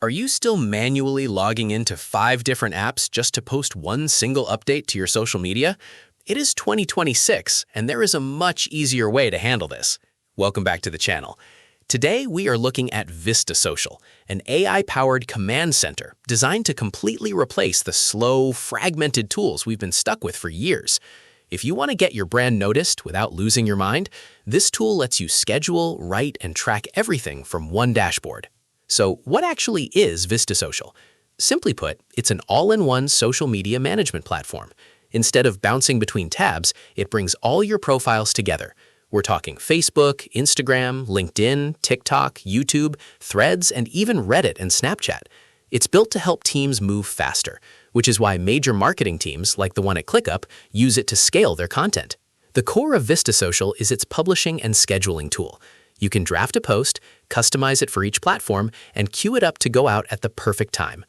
Are you still manually logging into 5 different apps just to post one single update to your social media? It is 2026, and there is a much easier way to handle this. Welcome back to the channel. Today, we are looking at Vista Social, an AI-powered command center designed to completely replace the slow, fragmented tools we've been stuck with for years. If you want to get your brand noticed without losing your mind, this tool lets you schedule, write, and track everything from one dashboard. So what actually is Vista Social? Simply put, it's an all-in-one social media management platform. Instead of bouncing between tabs, it brings all your profiles together. We're talking Facebook, Instagram, LinkedIn, TikTok, YouTube, Threads, and even Reddit and Snapchat. It's built to help teams move faster, which is why major marketing teams, like the one at ClickUp, use it to scale their content. The core of Vista Social is its publishing and scheduling tool. You can draft a post, customize it for each platform, and queue it up to go out at the perfect time.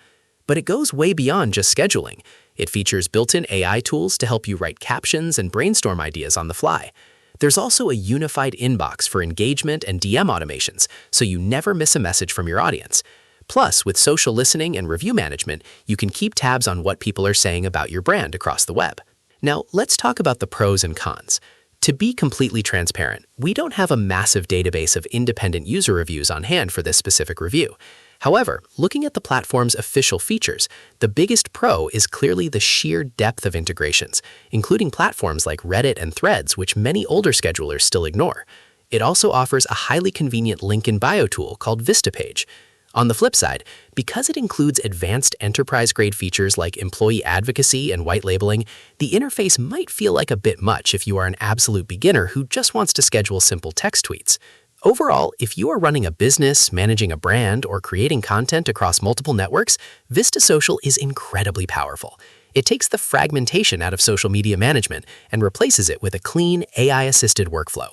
But it goes way beyond just scheduling. It features built-in AI tools to help you write captions and brainstorm ideas on the fly. There's also a unified inbox for engagement and DM automations, so you never miss a message from your audience. Plus, with social listening and review management, you can keep tabs on what people are saying about your brand across the web. Now, let's talk about the pros and cons. To be completely transparent, we don't have a massive database of independent user reviews on hand for this specific review. However, looking at the platform's official features, the biggest pro is clearly the sheer depth of integrations, including platforms like Reddit and Threads, which many older schedulers still ignore. It also offers a highly convenient link in bio tool called Vista Page. On the flip side, because it includes advanced enterprise-grade features like employee advocacy and white labeling, the interface might feel like a bit much if you are an absolute beginner who just wants to schedule simple text tweets. Overall, if you are running a business, managing a brand, or creating content across multiple networks, Vista Social is incredibly powerful. It takes the fragmentation out of social media management and replaces it with a clean, AI-assisted workflow.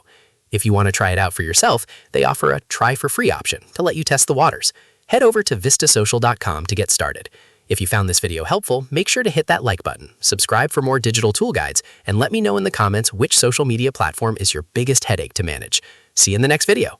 If you want to try it out for yourself, they offer a try-for-free option to let you test the waters. Head over to vistasocial.com to get started. If you found this video helpful, make sure to hit that like button, subscribe for more digital tool guides, and let me know in the comments which social media platform is your biggest headache to manage. See you in the next video.